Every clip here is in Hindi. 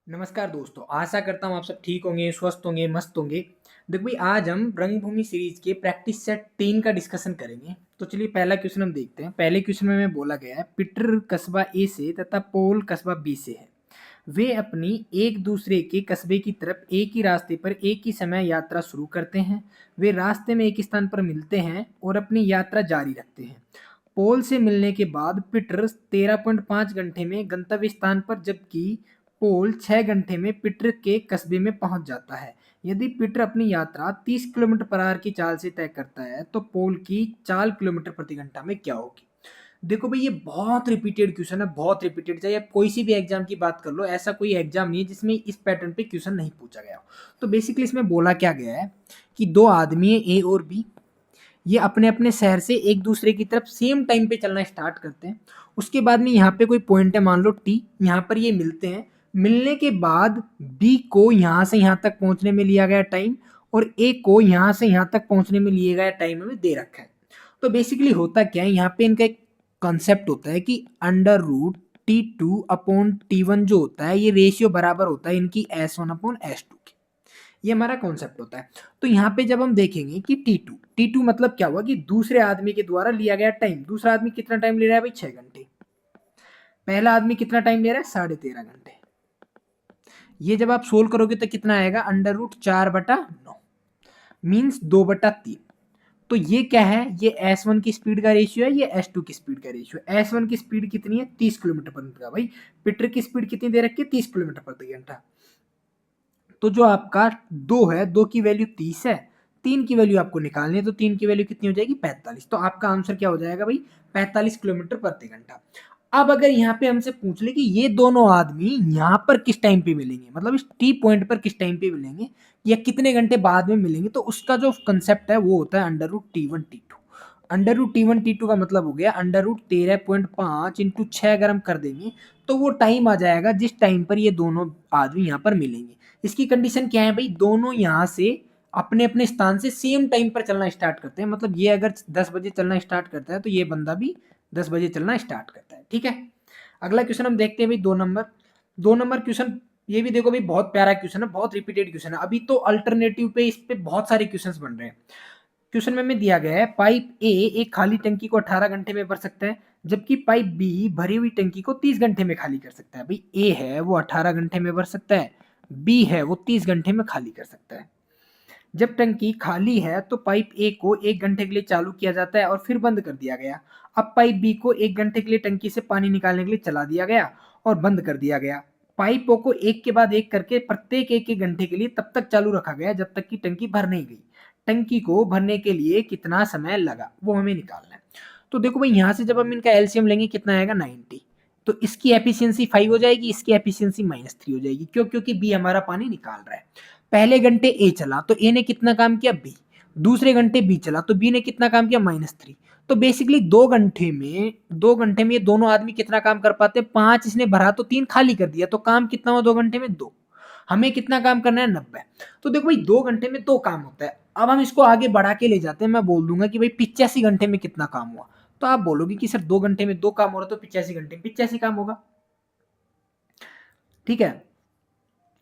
नमस्कार दोस्तों, आशा करता हूँ आप सब ठीक होंगे, स्वस्थ होंगे, मस्त होंगे। देखो भाई, आज हम रंगभूमि सीरीज के प्रैक्टिस सेट 3 का डिस्कशन करेंगे। तो चलिए पहला क्वेश्चन हम देखते हैं। पहले क्वेश्चन में बोला गया है, पीटर कस्बा ए से तथा पोल कस्बा बी से है। वे अपनी एक दूसरे के कस्बे की तरफ एक ही रास्ते पर एक ही समय यात्रा शुरू करते हैं। वे रास्ते में एक स्थान पर मिलते हैं और अपनी यात्रा जारी रखते हैं। पोल से मिलने के बाद पीटर 13.5 घंटे में गंतव्य स्थान पर, जबकि पोल 6 घंटे में पीटर के कस्बे में पहुंच जाता है। यदि पीटर अपनी यात्रा 30 किलोमीटर पर आवर की चाल से तय करता है तो पोल की चाल किलोमीटर प्रति घंटा में क्या होगी। देखो भाई, ये बहुत रिपीटेड क्वेश्चन है, बहुत रिपीटेड। चाहे आप कोई सी भी एग्जाम की बात कर लो, ऐसा कोई एग्जाम नहीं है जिसमें इस पैटर्न पे क्वेश्चन नहीं पूछा गया हो। तो बेसिकली इसमें बोला क्या गया है कि दो आदमी है, ए और बी। ये अपने अपने शहर से एक दूसरे की तरफ सेम टाइम पे चलना स्टार्ट करते हैं। उसके बाद में यहाँ पे कोई पॉइंट है, मान लो टी, यहाँ पर ये मिलते हैं। मिलने के बाद बी को यहाँ से यहाँ तक पहुँचने में लिया गया टाइम और ए को यहाँ से यहाँ तक पहुँचने में लिए गया टाइम हमें दे रखा है। तो बेसिकली होता क्या है, यहाँ पे इनका एक कॉन्सेप्ट होता है कि under root T2 upon T1 जो होता है, ये रेशियो बराबर होता है इनकी S1/S2 की। ये हमारा कॉन्सेप्ट होता है। तो यहाँ पे जब हम देखेंगे कि टी टू मतलब क्या हुआ कि दूसरे आदमी के द्वारा लिया गया टाइम। दूसरा आदमी कितना टाइम ले रहा है भाई, 6 घंटे। पहला आदमी कितना टाइम ले रहा है, 13.5 घंटे। ये जब आप सोल्व करोगे तो कितना आएगा, अंडर रूट 4/9 मीन्स 2/3। तो ये क्या है, ये S1 की स्पीड का रेशियो है, ये S2 की स्पीड का रेशियो है। S1 की स्पीड कितनी है, 30 किलोमीटर पर घंटा। भाई पीटर की स्पीड कितनी दे रखी है, 30 किलोमीटर प्रति घंटा। तो जो आपका 2 है, 2 की वैल्यू 30 है, 3 की वैल्यू आपको निकालनी है। तो 3 की वैल्यू कितनी हो जाएगी, 45। तो आपका आंसर क्या हो जाएगा भाई, 45 किलोमीटर प्रति घंटा। अब अगर यहाँ पे हमसे पूछ ले कि ये दोनों आदमी यहाँ पर किस टाइम पे मिलेंगे, मतलब इस टी पॉइंट पर किस टाइम पे मिलेंगे या कितने घंटे बाद में मिलेंगे, तो उसका जो कंसेप्ट है वो होता है under root T1 T2। Under root T1 T2 का मतलब हो गया अंडर रूट 13.5 × 6 अगर हम कर देंगे तो वो टाइम आ जाएगा जिस टाइम पर ये दोनों आदमी यहाँ पर मिलेंगे। इसकी कंडीशन क्या है भाई, दोनों यहाँ से अपने अपने स्थान से सेम टाइम पर चलना स्टार्ट करते हैं। मतलब ये अगर 10 बजे चलना स्टार्ट करता है तो ये बंदा भी 10 बजे चलना स्टार्ट करता है। ठीक है, अगला क्वेश्चन हम देखते हैं भाई, 2 नंबर। 2 नंबर क्वेश्चन, ये भी देखो भाई बहुत प्यारा क्वेश्चन है, बहुत रिपीटेड क्वेश्चन है। अभी तो अल्टरनेटिव पे इस पे बहुत सारे क्वेश्चन बन रहे हैं। क्वेश्चन में दिया गया है, पाइप ए एक खाली टंकी को 18 घंटे में भर सकता है, जबकि पाइप बी भरी हुई टंकी को 30 घंटे में खाली कर सकता है। भाई ए है वो 18 घंटे में भर सकता है, बी है वो 30 घंटे में खाली कर सकता है। जब टंकी खाली है तो पाइप ए को 1 घंटे के लिए चालू किया जाता है और फिर बंद कर दिया गया। अब पाइप बी को 1 घंटे के लिए टंकी से पानी निकालने के लिए चला दिया गया और बंद कर दिया गया। पाइपों को एक के बाद एक करके प्रत्येक 1 1 घंटे के लिए तब तक चालू रखा गया जब तक कि टंकी भर नहीं गई। टंकी को भरने के लिए कितना समय लगा वो हमें निकालना है। तो देखो भाई, यहाँ से जब हम इनका एलसीएम लेंगे कितना आएगा, 90। तो इसकी एफिशिएंसी 5 हो जाएगी, इसकी एफिशिएंसी -3 हो जाएगी। क्यों, क्योंकि बी हमारा पानी निकाल रहा है। पहले घंटे ए चला तो ए ने कितना काम किया, बी। दूसरे घंटे बी चला तो बी ने कितना काम किया, -3। तो बेसिकली 2 घंटे में ये दोनों आदमी कितना काम कर पाते हैं, 5 इसने भरा तो 3 खाली कर दिया। तो काम कितना हुआ 2 घंटे में, 2। हमें कितना काम करना है, 90। तो देखो भाई, 2 घंटे में 2 काम होता है। अब हम इसको आगे बढ़ा के ले जाते हैं। मैं बोल दूंगा कि भाई 85 घंटे में कितना काम हुआ। तो आप बोलोगे कि सर 2 घंटे में 2 काम हो रहा तो 85 घंटे में 85 काम होगा। ठीक है,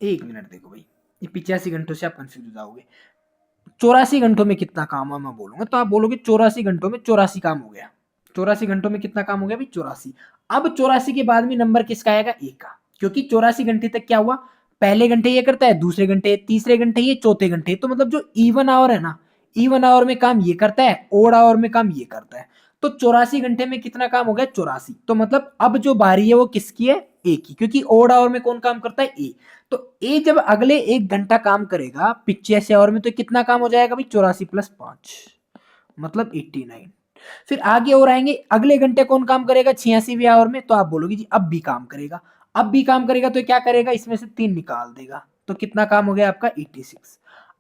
1 मिनट देखो भाई, ये 85 घंटों से आप कंफ्यूज हो जाओगे। 84 घंटों में कितना काम हुआ मैं बोलूंगा तो आप बोलोगे 84 घंटों में 84 काम हो गया। 84 घंटों में कितना काम हो गया भाई, 84। अब 84 के बाद में नंबर किसका आएगा, ए का। क्योंकि 84 घंटे तक क्या हुआ, पहले घंटे ये करता है, दूसरे घंटे, तीसरे घंटे ये, चौथे घंटे। तो मतलब जो इवन आवर है ना, इवन आवर में काम ये करता है, ओड आवर में काम ये करता है। तो 84 घंटे में कितना काम हो गया, 84। तो मतलब अब जो बारी है वो किसकी है, ए की। क्योंकि ओड आवर में कौन काम करता है, ए। तो ए जब अगले 1 घंटा काम करेगा 85 आवर में तो कितना काम हो जाएगा भाई, 84 + 5 मतलब 89। फिर आगे और आएंगे, अगले घंटे कौन काम करेगा 86वें आवर में, तो आप बोलोगे जी अब भी काम करेगा। अब भी काम करेगा तो क्या करेगा, इसमें से 3 निकाल देगा। तो कितना काम हो गया आपका, 86।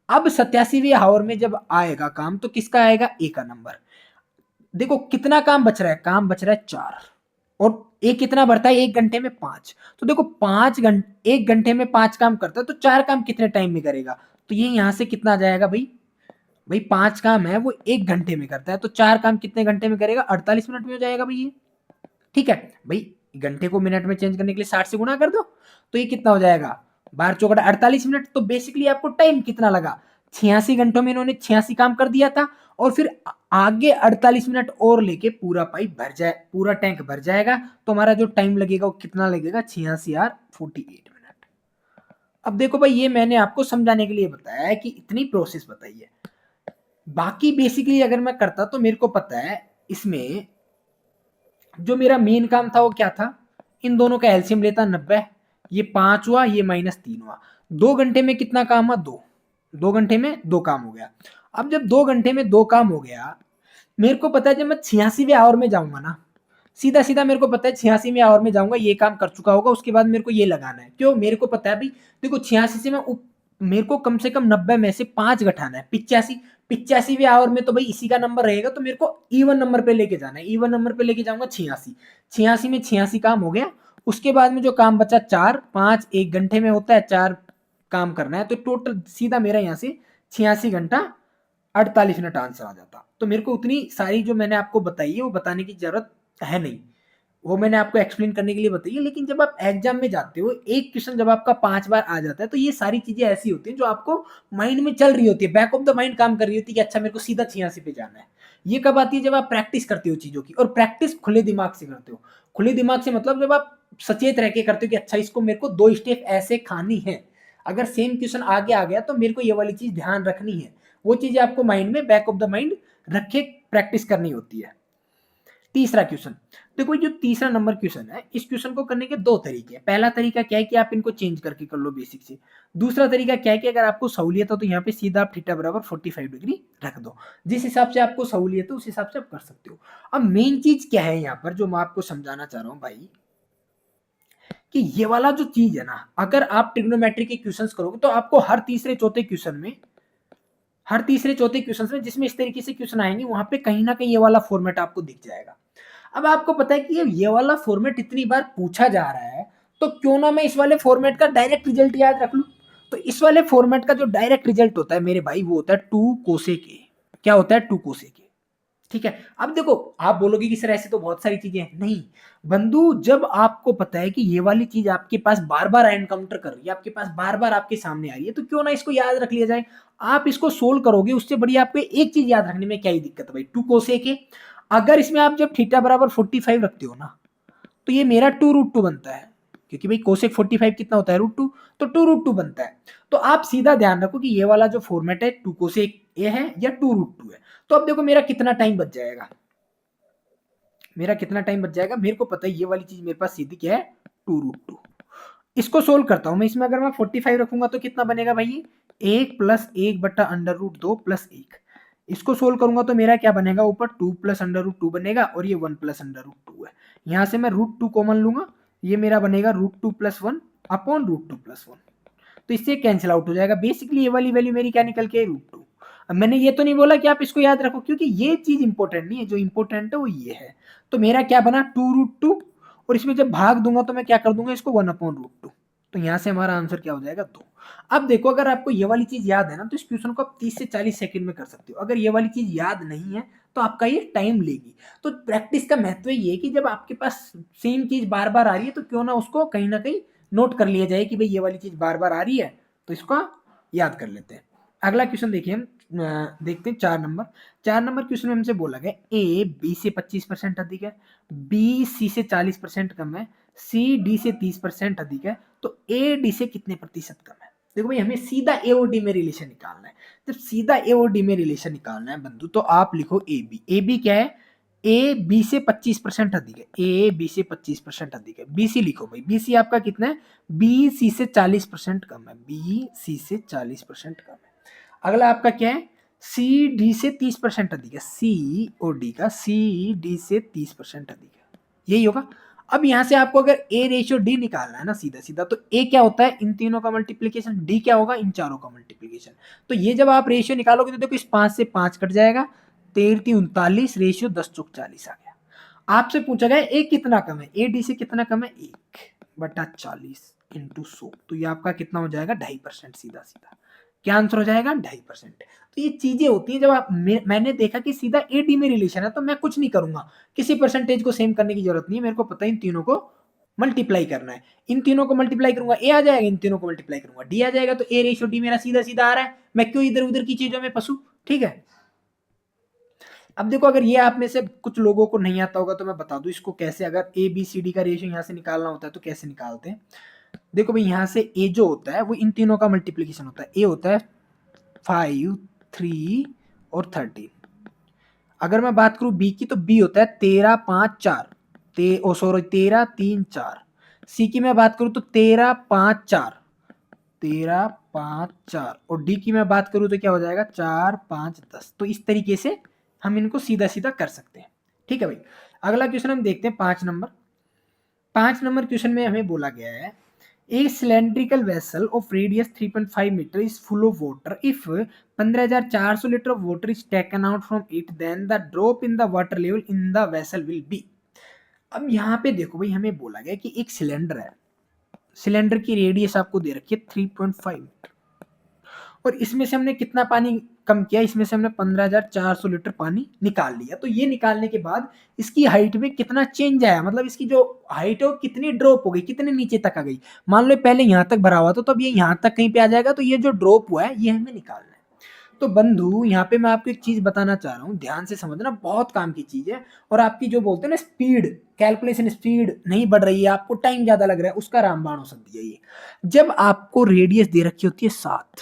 अब 87वें आवर में जब आएगा काम तो किसका आएगा, ए का नंबर। देखो कितना काम बच रहा है, काम बच रहा है 4। और एक कितना बढ़ता है, 1 घंटे में 5। तो देखो 5 घंटे, 1 घंटे में 5 काम करता है तो 4 काम कितने टाइम में करेगा। तो ये यहां से कितना आ जाएगा भाई, भाई 5 काम है वो 1 घंटे में करता है तो 4 काम कितने घंटे में करेगा, 48 मिनट में हो जाएगा भाई ये। ठीक है भाई, घंटे को मिनट में चेंज करने के लिए 60 से गुणा कर दो तो ये कितना हो जाएगा, 12 चौकड़ा 48 मिनट। तो बेसिकली आपको टाइम कितना लगा, 86 घंटों में इन्होंने 86 काम कर दिया था, और फिर आगे 48 मिनट और लेके पूरा पाइप भर जाए, पूरा टैंक भर जाएगा, तो हमारा जो टाइम लगेगा वो कितना लगेगा, 86 आर 48 मिनट। अब देखो भाई, ये मैंने आपको समझाने के लिए बताया है कि इतनी प्रोसेस बताई है। बाकी बेसिकली अगर मैं करता तो मेरे को पता है इसमें जो मेरा मेन काम था वो क्या था, इन दोनों का एलसीएम लेता 90, ये 5 हुआ, ये -3 हुआ। 2 घंटे में कितना काम हुआ, 2 घंटे में 2 काम हो गया। अब जब 2 घंटे में 2 काम हो गया, मेरे को पता है जब मैं 86वें आवर में जाऊंगा ना, सीधा सीधा मेरे को पता है 86वें आवर में जाऊंगा, ये काम कर चुका होगा, उसके बाद मेरे को ये लगाना है। क्यों, मेरे को पता है भाई देखो 86 से मैं मेरे को कम से कम 90 में से 5 घटाना है, 85। 85वें आवर में तो भाई इसी का नंबर रहेगा, तो मेरे को इवन नंबर पे लेके जाना है, इवन नंबर पे लेके जाऊंगा 86। 86 में 86 काम हो गया, उसके बाद में जो काम बचा 4 5 1 घंटे में होता है, 4 काम करना है, तो टोटल सीधा मेरा यहाँ से 86 घंटा 48 मिनट आंसर आ जाता। तो मेरे को उतनी सारी जो मैंने आपको बताई है वो बताने की जरूरत है नहीं, वो मैंने आपको एक्सप्लेन करने के लिए बताई है। लेकिन जब आप एग्जाम में जाते हो, एक क्वेश्चन जब आपका 5 बार आ जाता है, तो ये सारी चीजें ऐसी होती हैं जो आपको माइंड में चल रही होती है, बैक ऑफ द माइंड काम कर रही होती है कि अच्छा मेरे को सीधा 86 पे जाना है। ये कब आती है, जब आप प्रैक्टिस करते हो चीजों की, और प्रैक्टिस खुले दिमाग से करते हो। खुले दिमाग से मतलब जब आप सचेत रह के करते हो कि अच्छा इसको मेरे को 2 स्टेप ऐसे खानी है, अगर सेम क्वेश्चन आगे आ गया तो मेरे को ये वाली चीज ध्यान रखनी है, वो चीजें आपको माइंड में बैक ऑफ द माइंड रख के प्रैक्टिस करनी होती है। तीसरा क्वेश्चन देखो, जो तीसरा नंबर क्वेश्चन है, इस क्वेश्चन को करने के 2 तरीके हैं। पहला तरीका क्या है कि आप इनको चेंज करके कर लो बेसिक से। दूसरा तरीका क्या है कि अगर आपको सहूलियत हो तो यहाँ पे सीधा आप थीटा बराबर 45 डिग्री रख दो, जिस हिसाब से आपको सहूलियत है उस हिसाब से आप कर सकते हो। अब मेन चीज क्या है यहाँ पर जो मैं आपको समझाना चाह रहा हूँ भाई, कि ये वाला जो चीज है ना, अगर आप ट्रिग्नोमेट्री के क्वेश्चंस करोगे तो आपको हर तीसरे चौथे क्वेश्चन में जिसमें इस तरीके से क्वेश्चन आएंगे, वहां पे कहीं ना कहीं ये वाला फॉर्मेट आपको दिख जाएगा। अब आपको पता है कि ये वाला फॉर्मेट इतनी बार पूछा जा रहा है, तो क्यों ना मैं इस वाले फॉर्मेट का डायरेक्ट रिजल्ट याद रख लूं। तो इस वाले फॉर्मेट का जो डायरेक्ट रिजल्ट होता है मेरे भाई, वो होता है 2 कोसेक ए। क्या होता है, 2 कोसेक ए। ठीक है। अब देखो, आप बोलोगे कि सर ऐसे तो बहुत सारी चीजें हैं। नहीं बंधु, जब आपको पता है कि ये वाली चीज आपके पास बार बार एनकाउंटर कर रही है, आपके पास बार बार आपके सामने आ रही है, तो क्यों ना इसको याद रख लिया जाए। आप इसको सोल्व करोगे, उससे बढ़िया आपको एक चीज याद रखने में क्या ही दिक्कत है भाई, 2 कोसेक ए। अगर इसमें आप जब थीटा बराबर 45 रखते हो ना, तो ये मेरा 2√2 बनता है, क्योंकि भाई कोसेक 45 कितना होता है, √2, तो 2√2 बनता है। तो आप सीधा ध्यान रखो कि ये वाला जो फॉर्मेट है 2 कोसेक ए है या 2√2 है। तो अब देखो मेरा कितना टाइम बच जाएगा, मेरे को पता है ये वाली चीज मेरे पास सीधी क्या है, 2√2। इसको सोल्व करता हूं मैं, इसमें अगर मैं 45 रखूंगा तो कितना बनेगा भाई, 1 + 1/√2 + 1। इसको सोल्व करूंगा तो मेरा क्या बनेगा, ऊपर 2 + √2 बनेगा, और ये 1 + √2 है। यहां से मैं √2 कॉमन लूंगा, ये मेरा बनेगा √2 + 1 अपॉन √2 + 1। तो इससे कैंसिल आउट हो जाएगा। बेसिकली ये वाली वैल्यू मेरी क्या निकल के, √2। अब मैंने ये तो नहीं बोला कि आप इसको याद रखो, क्योंकि ये चीज इंपॉर्टेंट नहीं है, जो इंपॉर्टेंट है वो ये है। तो मेरा क्या बना, 2√2, और इसमें जब भाग दूंगा तो मैं क्या कर दूंगा, इसको 1/√2। तो यहां से हमारा आंसर क्या हो जाएगा, 2। अब देखो, अगर आपको ये वाली चीज याद है ना, तो इस क्वेश्चन को आप 30 से 40 सेकंड में कर सकते हो। अगर ये वाली चीज याद नहीं है तो आपका ये टाइम लेगी। तो प्रैक्टिस का महत्व ये है कि जब आपके पास सेम चीज बार बार आ रही है, तो क्यों ना उसको कहीं ना कहीं नोट कर लिया जाए कि भाई ये वाली चीज बार बार आ रही है, तो इसको याद कर लेते हैं। अगला क्वेश्चन देखिए, हम देखते हैं 4 नंबर क्वेश्चन में हमसे बोला गया ए बी से 25% अधिक है, बी सी से 40% कम है, सी डी से 30% अधिक है, तो ए डी से कितने प्रतिशत कम है। देखो भाई, हमें सीधा ए और डी में रिलेशन निकालना है। जब सीधा ए और डी में रिलेशन निकालना है बंधु, तो आप लिखो ए बी क्या है, ए बी से 25% अधिक है, ए बी से 25% अधिक है। बी सी लिखो भाई, बी सी आपका कितना है, बी सी से 40% कम है, बी सी से 40% कम है। अगला आपका क्या है, सी डी से 30% अधिक है, सी और डी का सी डी से 30% अधिक है, यही होगा। अब यहां से आपको अगर ए रेशियो डी निकालना है ना सीधा सीधा, तो ए क्या होता है, इन तीनों का मल्टीप्लीकेशन, डी क्या होगा, इन चारों का मल्टीप्लीकेशन। तो ये जब आप रेशियो निकालोगे तो देखो, इस 5 से 5 कट जाएगा, 13 39 रेशियो 10 चौक 40 आ गया। आपसे पूछा गया ए कितना कम है, ए डी से कितना कम है, 1/40 × 100, तो ये आपका कितना हो जाएगा, 2.5%। सीधा सीधा क्या आंसर हो जाएगा, 2.5%। तो ये चीजें होती हैं जब आप मैंने देखा कि सीधा ए डी में रिलेशन है, तो मैं कुछ नहीं करूंगा, किसी परसेंटेज को सेम करने की जरूरत नहीं है, मेरे को पता है इन तीनों को मल्टीप्लाई करना है, इन तीनों को मल्टीप्लाई करूंगा ए आ जाएगा, इन तीनों को मल्टीप्लाई करूंगा डी आ जाएगा, तो ए रेशियो डी मेरा सीधा सीधा आ रहा है, मैं क्यों इधर उधर की चीजों में फंसू। ठीक है, अब देखो अगर ये आप में से कुछ लोगों को नहीं आता होगा तो मैं बता दूं इसको कैसे, अगर ए बी सी डी का रेशियो यहाँ से निकालना होता है तो कैसे निकालते हैं। देखो भाई यहाँ से ए जो होता है वो इन तीनों का मल्टीप्लीकेशन होता है, ए होता है 5 3 और 13। अगर मैं बात करूं बी की तो बी होता है 13 5 4 सॉरी 13 3 4। सी की मैं बात करूं तो 13 5 4 13 5 4, और डी की मैं बात करूं तो क्या हो जाएगा 4 5 10। तो इस तरीके से हम इनको सीधा सीधा कर सकते हैं। ठीक है भाई, अगला क्वेश्चन हम देखते हैं 5 नंबर। 5 नंबर क्वेश्चन में हमें बोला गया है a cylindrical vessel of radius 3.5 metre is full of water if 15,400 litre of water is taken out from it then the drop in the water level in the vessel will be. अब यहाँ पे देखो भाई हमें बोला गया कि एक सिलेंडर है, सिलेंडर की रेडियस आपको दे रखी है 3.5 मीटर, और इसमें से हमने कितना पानी कम किया, इसमें से हमने 15,400 लीटर पानी निकाल लिया। तो ये निकालने के बाद इसकी हाइट में कितना चेंज आया, मतलब इसकी जो हाइट है वो कितनी ड्रॉप हो गई, कितने नीचे तक आ गई। मान लो पहले यहाँ तक भरा हुआ था तो अब ये यहाँ तक कहीं पे आ जाएगा, तो ये जो ड्रॉप हुआ है ये हमें निकालना है। तो बंधु यहाँ पे मैं आपको एक चीज बताना चाह रहा हूँ, ध्यान से समझना, बहुत काम की चीज है। और आपकी जो बोलते हैं ना स्पीड, कैलकुलेशन स्पीड नहीं बढ़ रही है, आपको टाइम ज्यादा लग रहा है, उसका रामबाण औसत दिया ये। जब आपको रेडियस दे रखी होती है 7,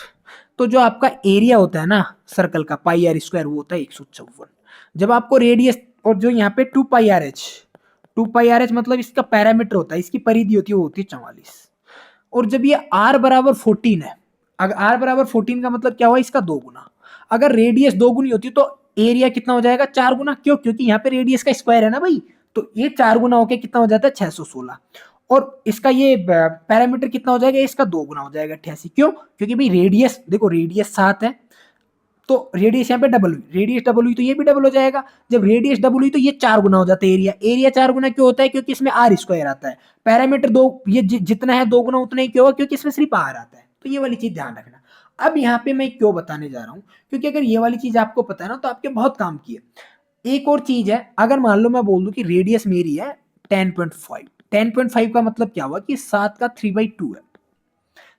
तो जो आपका एरिया होता है ना सर्कल का पाई आर स्क्वायर वो होता है 154। जब आपको रेडियस, और जो यहाँ पे 2 पाई आर एच मतलब इसका पैरामीटर होता है, इसकी परिधि होती है वो होती है 44। और जब ये r बराबर 14 है, अगर r बराबर 14 का मतलब क्या हुआ, इसका 2 गुना। अगर रेडियस 2 गुनी होती तो एरिया कितना हो जाएगा 4 गुना, क्यों, क्योंकि यहाँ पे रेडियस का स्क्वायर है ना भाई, तो ये 4 गुना होके कितना हो जाता है 616। और इसका ये पैरामीटर कितना हो जाएगा, इसका 2 गुना हो जाएगा 88। क्यों, क्योंकि भाई रेडियस देखो, रेडियस 7 है तो रेडियस यहाँ पे डबल हुई, रेडियस डबल हुई तो ये भी डबल हो जाएगा। जब रेडियस डबल हुई तो ये 4 गुना हो जाता है एरिया, एरिया 4 गुना क्यों होता है, क्योंकि इसमें आर स्क्वायर आता है। पैरामीटर 2, ये जितना है 2 गुना उतना ही क्यों होगा, क्योंकि इसमें सिर्फ आर आता है। तो ये वाली चीज ध्यान रखना। अब यहाँ पे मैं क्यों बताने जा रहा हूँ, क्योंकि अगर ये वाली चीज आपको पता है ना तो आपके बहुत काम की है। एक और चीज है, अगर मान लो मैं बोल दूं कि रेडियस मेरी है 10.5, 10.5 का मतलब क्या हुआ कि 7 का 3/2 है,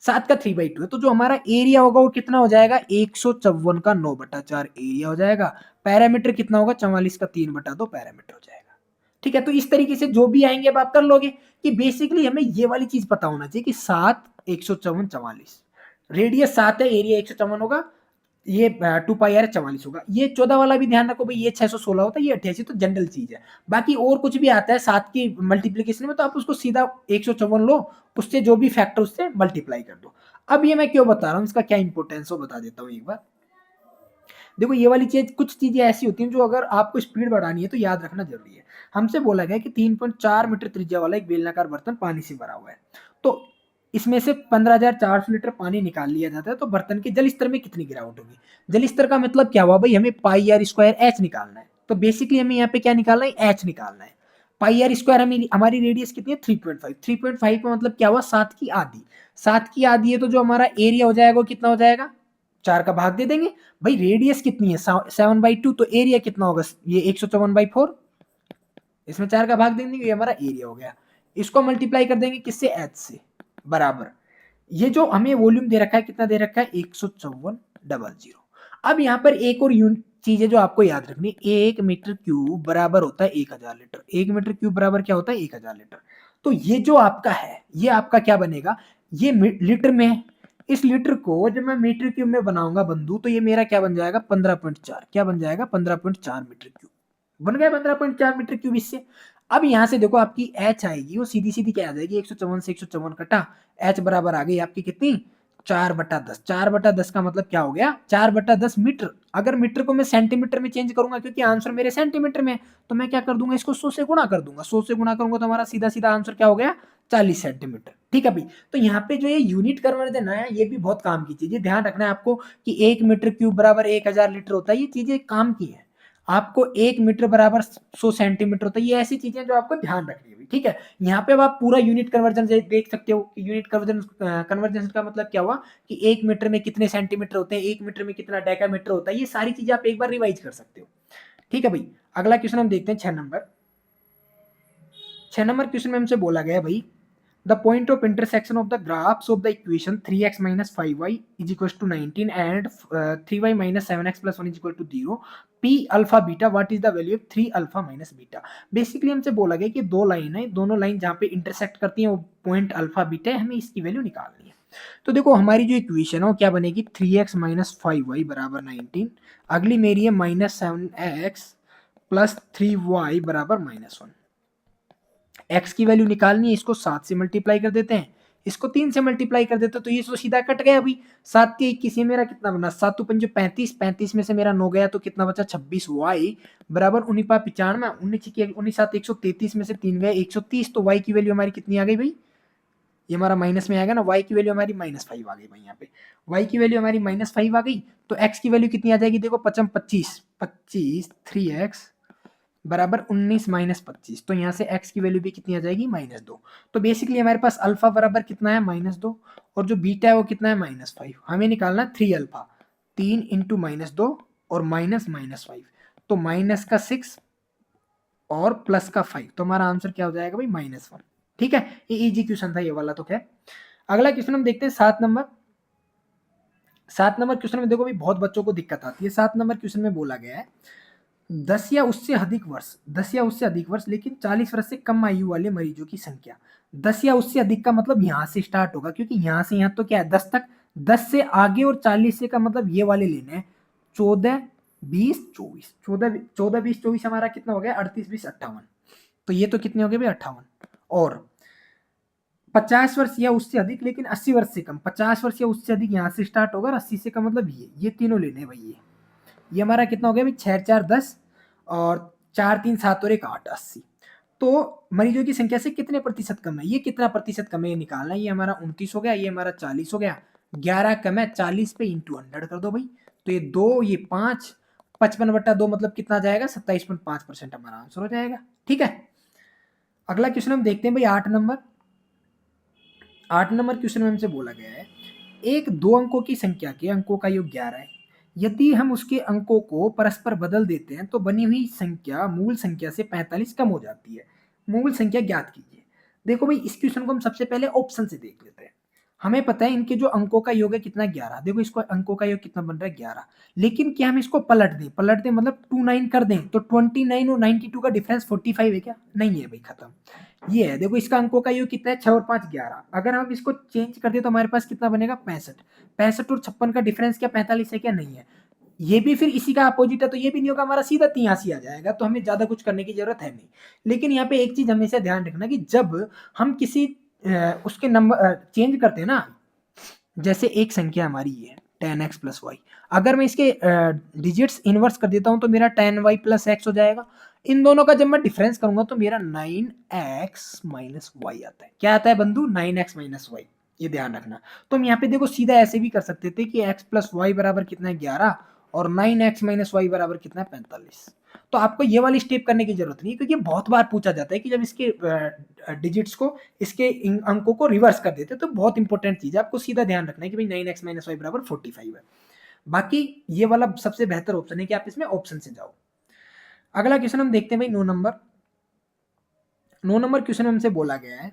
7 का 3/2 है, तो जो हमारा एरिया होगा वो कितना हो जाएगा 154 का 9/4 एरिया हो जाएगा। पैरामीटर कितना होगा 44 का 3/2 पैरामीटर हो जाएगा। ठीक है, तो इस तरीके से जो भी आएंगे अब आप कर लोगे कि बेसिकली हमें ये वाली चीज पता होना चाहिए कि 7 154 44, रेडियस 7 है, एरिया 154 होगा, ये 2 पाई आर 44 होगा। ये 14 वाला भी ध्यान रखो भाई, ये 616 होता है, ये 88, तो जनरल चीज है। बाकी और कुछ भी आता है 7 की मल्टीप्लीकेशन में तो आप उसको सीधा 154 लो, उससे जो भी फैक्टर उससे मल्टीप्लाई कर दो। अब ये मैं क्यों बता रहा हूँ, इसका क्या इंपोर्टेंस हो बता देता हूँ एक बार। देखो ये वाली चीज, कुछ चीजें ऐसी होती हैं जो अगर आपको स्पीड बढ़ानी है तो याद रखना जरूरी है। हमसे बोला गया कि 3.4 मीटर त्रिज्या वाला एक बेलनाकार बर्तन पानी से भरा हुआ है, तो इसमें से 15,400 लीटर पानी निकाल लिया जाता है, तो बर्तन के जल स्तर में कितनी गिरावट होगी। जल स्तर का मतलब क्या हुआ भाई, हमें पाई आर स्क्वायर एच निकालना है। तो बेसिकली हमें यहाँ पे क्या निकालना है, एच निकालना है। पाई आर स्क्वायर हमारी रेडियस कितनी है 3.5, 3.5 का मतलब क्या हुआ 7 की आधी, 7 की आधी है, तो जो हमारा एरिया हो जाएगा वो कितना हो जाएगा 4 का भाग दे देंगे। भाई रेडियस कितनी है 7/2, तो एरिया कितना होगा ये 154/4, इसमें 4 का भाग देंगे, ये हमारा एरिया हो गया। इसको मल्टीप्लाई कर देंगे किससे, एच से, बराबर ये जो हमें वॉल्यूम दे रखा है कितना दे रखा है 154,000। अब यहाँ पर एक और यूनिट चीज है जो आपको याद रखनी, 1 मीटर क्यूब बराबर होता है 1000 लीटर, 1 मीटर क्यूब बराबर क्या होता है 1000 लीटर। तो ये जो आपका है ये आपका क्या बनेगा, ये लीटर में है। इस लीटर को जब मैं मीटर क्यूब में बनाऊंगा बंधु, तो ये मेरा क्या बन जाएगा 15.4, क्या बन जाएगा 15.4 मीटर क्यूब, बन गया 15.4 मीटर क्यूब इससे। अब यहाँ से देखो आपकी एच आएगी, वो सीधी सीधी क्या आ जाएगी 154 से 154 कटा, एच बराबर आ गई आपकी कितनी 4/10, 4/10 का मतलब क्या हो गया 4/10 मीटर। अगर मीटर को मैं सेंटीमीटर में चेंज करूंगा क्योंकि आंसर मेरे सेंटीमीटर में, तो मैं क्या कर दूंगा इसको 100 से गुणा कर दूंगा, 100 से गुणा करूंगा तो हमारा सीधा सीधा आंसर क्या हो गया 40 सेंटीमीटर। ठीक है भाई, तो यहाँ पे जो ये यूनिट कन्वर्जन है ये भी बहुत काम की चीज है, ध्यान रखना है आपको कि 1 मीटर क्यूब बराबर 1000 लीटर होता है, ये चीजें काम की है। आपको 1 मीटर बराबर 100 सेंटीमीटर होता है, ये ऐसी चीजें जो आपको ध्यान रखनी है। ठीक है, यहाँ पे अब आप पूरा यूनिट कन्वर्जन देख सकते हो, यूनिट कन्वर्जन का मतलब क्या हुआ कि 1 मीटर में कितने सेंटीमीटर होते हैं, 1 मीटर में कितना डेकामीटर होता है, ये सारी चीजें आप एक बार रिवाइज कर सकते हो। ठीक है भाई, अगला क्वेश्चन हम देखते हैं 6 नंबर। 6 नंबर क्वेश्चन में हमसे बोला गया भाई the point of intersection of the graphs of the equation 3x minus 5y is equals to 19 and 3y minus 7x plus 1 is equal to 0 p alpha beta what is the value of 3 alpha minus beta। Basically हमसे बोला गया कि दो लाइन है, दोनों लाइन जहाँ पे इंटरसेक्ट करती हैं वो पॉइंट अल्फा बीटा है, हमें इसकी वैल्यू निकालनी है। तो देखो हमारी जो इक्वेशन है वो क्या बनेगी 3x minus 5y बराबर 19, अगली मेरी है माइनस 7x प्लस 3y बराबर -1। x की वैल्यू निकालनी है, इसको 7 से मल्टीप्लाई कर देते हैं, इसको 3 से मल्टीप्लाई कर देते हैं, तो ये तो सीधा कट गया। अभी 7 के 21 ये मेरा कितना बना 7 तो 5 35, 35 में से मेरा 9 गया तो कितना बचा 26y बराबर 19 19 7 133 में से 3 गए 130, तो y की वैल्यू हमारी कितनी आ गई भाई, ये हमारा माइनस में आएगा ना, y की वैल्यू हमारी -5 आ गई भाई। यहाँ पे y की वैल्यू हमारी -5 आ गई, तो x की वैल्यू कितनी आ जाएगी, देखो 55 25 3x बराबर 19 -25, तो यहाँ से x की वैल्यू भी कितनी आ जाएगी -2। तो बेसिकली हमारे पास अल्फा बराबर कितना है -2 और जो बीटा है वो कितना है -5। हमें निकालना 3 अल्फा, 3 इंटू -2 और -5, तो माइनस का 6 और प्लस का 5, तो हमारा आंसर क्या हो जाएगा भाई -1। ठीक है, ये इजी क्वेश्चन था ये वाला। तो खैर अगला क्वेश्चन हम देखते हैं 7 नंबर। 7 नंबर क्वेश्चन में देखो भाई बहुत बच्चों को दिक्कत आती है। 7 नंबर क्वेश्चन में बोला गया है 10 या उससे अधिक वर्ष लेकिन 40 वर्ष से कम आयु वाले मरीजों की संख्या। 10 या उससे अधिक का मतलब यहाँ से स्टार्ट होगा, क्योंकि यहाँ से यहाँ तो क्या है 10 तक, 10 से आगे और 40 से का मतलब ये वाले लेने हैं 14 20 24, 14 20 24 हमारा कितना हो गया 38 20 58, तो ये तो कितने हो गए भाई 58। और 50 वर्ष या उससे अधिक लेकिन 80 वर्ष से कम, 50 वर्ष या उससे अधिक यहाँ से स्टार्ट होगा और 80 से कम मतलब ये तीनों लेने हैं भाई। ये हमारा कितना हो गया भाई 6 4 10 और 4 3 7 और 1 8 80। तो मरीजों की संख्या से कितने प्रतिशत कम है, ये कितना प्रतिशत कम है ये निकालना है। ये हमारा 29 हो गया, ये हमारा 40 हो गया, 11 कम है 40 पे इंटू 100 कर दो भाई, तो ये 2 ये 5 55/2 मतलब कितना जाएगा 27.5% हमारा आंसर हो जाएगा। ठीक है, अगला क्वेश्चन हम देखते हैं भाई 8 नंबर। 8 नंबर क्वेश्चन में हमसे बोला गया है एक 2 अंकों की संख्या के अंकों का योग 11 है, यदि हम उसके अंकों को परस्पर बदल देते हैं तो बनी हुई संख्या मूल संख्या से 45 कम हो जाती है, मूल संख्या ज्ञात कीजिए। देखो भाई इस क्वेश्चन को हम सबसे पहले ऑप्शन से देख लेते हैं। हमें पता है इनके जो अंकों का योग है कितना 11, देखो इसको अंकों का योग कितना बन रहा है 11, लेकिन क्या हम इसको पलट दें मतलब 2 9 कर दें तो 29 और 92 का डिफरेंस 45 है क्या, नहीं है भाई, खत्म। ये है, देखो इसका अंकों का योग कितना है 6 और 5 11, अगर हम इसको चेंज कर दे तो हमारे पास कितना बनेगा 65, 65 और 56 का डिफरेंस क्या 45 है क्या, नहीं है। ये भी फिर इसी का अपोजिट है तो ये भी नहीं होगा, हमारा सीधा 83 आ जाएगा, तो हमें ज्यादा कुछ करने की जरूरत है नहीं। लेकिन यहाँ पे एक चीज हमेशा ध्यान रखना कि जब हम किसी उसके नंबर चेंज करते हैं ना, जैसे एक संख्या हमारी ये 10x प्लस वाई, अगर मैं इसके डिजिट्स इनवर्स कर देता हूं तो मेरा 10y प्लस एक्स हो जाएगा। इन दोनों का जब मैं डिफरेंस करूंगा तो मेरा 9x माइनस वाई आता है। क्या आता है बंधु 9x माइनस वाई, ये ध्यान रखना। तो हम यहाँ पे देखो सीधा ऐसे भी कर सकते थे कि x प्लस वाई बराबर कितना है 11 और 9x माइनस वाई बराबर कितना है 45। तो आपको ये वाली स्टेप करने की जरूरत नहीं है, क्योंकि बहुत बार पूछा जाता है कि जब इसके डिजिट्स को इसके अंकों को रिवर्स कर देते हैं, तो बहुत इंपॉर्टेंट चीज है, आपको सीधा ध्यान रखना है कि भाई 9x माइनस वाई बराबर 45 है। बाकी ये वाला सबसे बेहतर ऑप्शन है कि आप इसमें ऑप्शन से जाओ। अगला क्वेश्चन हम देखते हैं भाई 9 नंबर। 9 नंबर क्वेश्चन हमसे बोला गया है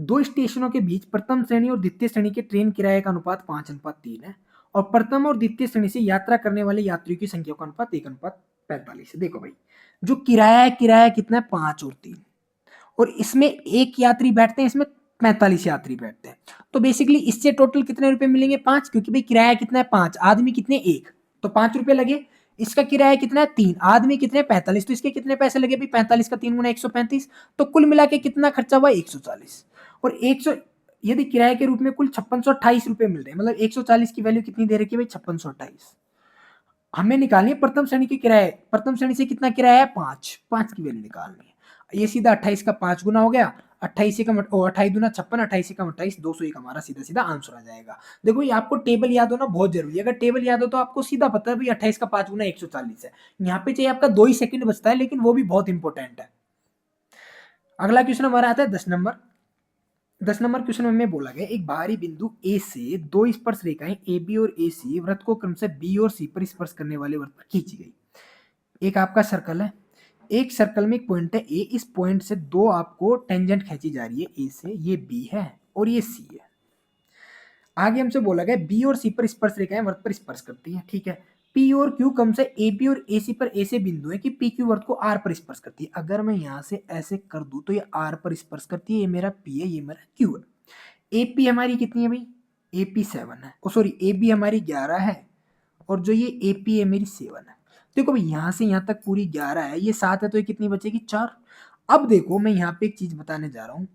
2 स्टेशनों के बीच प्रथम श्रेणी और द्वितीय श्रेणी के ट्रेन किराए का अनुपात 5:3 है और प्रथम और द्वितीय श्रेणी से यात्रा करने वाले यात्रियों की संख्या का अनुपात 1:45 है। देखो भाई जो किराया कितना है 5 और 3, और इसमें एक यात्री बैठते हैं, इसमें 45 यात्री बैठते हैं, तो बेसिकली इससे टोटल कितने रुपए मिलेंगे 5, क्योंकि भाई किराया कितना है 5, आदमी कितने 1, तो 5 रुपए लगे। इसका किराया कितना है 3, आदमी कितने 45, तो इसके कितने पैसे लगे भाई 45 का 3 गुना 135, तो कुल मिला के कितना खर्चा हुआ 140। और 100 यदि किराए के रूप में कुल 5628 रुपए मिल रहे हैं, मतलब 140 की वैल्यू कितनी दे रखी है भाई 5628। हमें निकालनी है प्रथम श्रेणी के किराए, प्रथम श्रेणी से कितना किराया है 5 की वैल्यू निकालनी है। ये सीधा 28 का 5 गुना हो गया, 28 का 28 दूना 56, 28 का 28 201 हमारा सीधा सीधा आंसर आ जाएगा। देखो ये आपको टेबल याद होना बहुत जरूरी है, अगर टेबल याद हो तो आपको सीधा पता है भाई 28 का 5 गुना 140 है। यहाँ पे चाहिए आपका 2 ही सेकंड बचता है, लेकिन वो भी बहुत इंपॉर्टेंट है। अगला क्वेश्चन हमारा आता है 10 नंबर। 10 नंबर क्वेश्चन में बोला गया एक बाहरी बिंदु ए से 2 स्पर्श रेखाएं ए बी और ए सी वृत्त को क्रमशः बी और सी पर स्पर्श करने वाले वृत्त पर खींची गई। एक आपका सर्कल है, एक सर्कल में एक पॉइंट है ए, इस पॉइंट से दो आपको टेंजेंट खींची जा रही है ए से, ये बी है और ये सी है। आगे हमसे बोला गया बी और सी पर स्पर्श रेखाएं वृत्त पर स्पर्श करती हैं, ठीक है। पी और क्यू क्रम से ए बी और ए सी पर ऐसे बिंदु है कि पी क्यू वृत्त को आर पर स्पर्श करती है। अगर मैं यहाँ से ऐसे कर दूं तो ये आर पर स्पर्श करती है, ये मेरा पी है, ये मेरा क्यू है। ए पी हमारी कितनी है भाई, ए पी 7 है, ओ सॉरी ए बी हमारी 11 है, और जो ये ए पी है मेरी 7 है। देखो भाई यहाँ से यहाँ तक पूरी 11 है, ये 7 है, तो ये कितनी बचेगी 4। अब देखो मैं यहाँ पे एक चीज बताने जा रहा हूँ,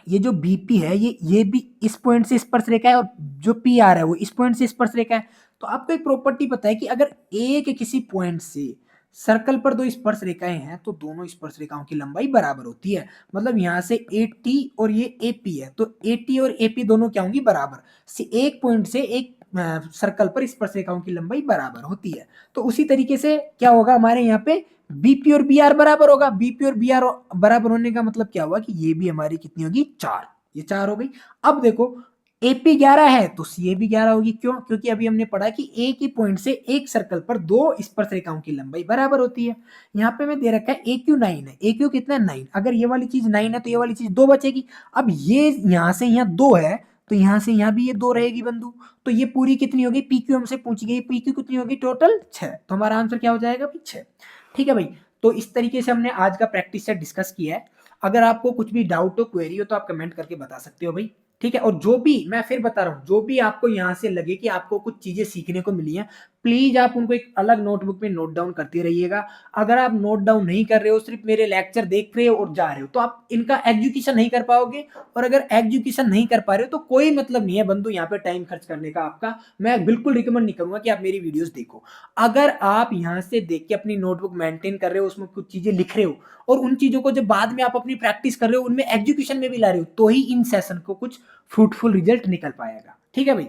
ये जो बीपी है ये भी इस पॉइंट से स्पर्श रेखा है, और जो पी आर है वो इस पॉइंट से स्पर्श रेखा है। तो आपको एक प्रॉपर्टी पता है कि अगर एक किसी पॉइंट से सर्कल पर दो स्पर्श रेखाएं हैं तो दोनों स्पर्श रेखाओं की लंबाई बराबर होती है। मतलब यहाँ से ए टी और ये ए पी है, तो ए टी और ए पी दोनों क्या होंगी, बराबर। एक पॉइंट से एक सर्कल पर स्पर्श रेखाओं की लंबाई बराबर होती है। तो उसी तरीके से क्या होगा हमारे यहाँ पे बीपी और बी आर बराबर होगा। बीपी और बी आर बराबर होने का मतलब क्या हुआ कि ये भी हमारी कितनी होगी 4, ये 4 हो गई। अब देखो एपी 11 है तो सी ए भी 11 होगी, क्यों, क्योंकि अभी हमने पढ़ा कि एक ही पॉइंट से एक सर्कल पर दो स्पर्श रेखाओं की लंबाई बराबर होती है। यहाँ पे मैं दे रखा है ए क्यू 9 है, ए क्यू कितना 9, अगर ये वाली चीज 9 है तो ये वाली चीज 2 बचेगी। अब ये यहाँ से यहाँ 2 है तो यहाँ से यहाँ भी ये 2 रहेगी बंधु, तो ये पूरी कितनी होगी, पी क्यू हमसे पूछी गई, पी क्यू कितनी होगी टोटल 6, तो हमारा आंसर क्या हो जाएगा भाई 6। ठीक है भाई, तो इस तरीके से हमने आज का प्रैक्टिस सेट डिस्कस किया है। अगर आपको कुछ भी डाउट हो, क्वेरी हो, तो आप कमेंट करके बता सकते हो भाई, ठीक है। और जो भी मैं फिर बता रहा हूँ, जो भी आपको यहाँ से लगे कि आपको कुछ चीजें सीखने को मिली हैं, प्लीज आप उनको एक अलग नोटबुक में नोट डाउन करते रहिएगा। अगर आप नोट डाउन नहीं कर रहे हो, सिर्फ मेरे लेक्चर देख रहे हो और जा रहे हो, तो आप इनका एजुकेशन नहीं कर पाओगे। और अगर एजुकेशन नहीं कर पा रहे हो तो कोई मतलब नहीं है बंधु यहाँ पे टाइम खर्च करने का आपका। मैं बिल्कुल रिकमेंड नहीं करूंगा कि आप मेरी वीडियोस देखो। अगर आप यहाँ से देख के अपनी नोटबुक मेंटेन कर रहे हो, उसमें कुछ चीजें लिख रहे हो, और उन चीजों को जब बाद में आप अपनी प्रैक्टिस कर रहे हो, उनमें एजुकेशन में भी ला रहे हो, तो ही इन सेशन को कुछ फ्रूटफुल रिजल्ट निकल पाएगा। ठीक है भाई।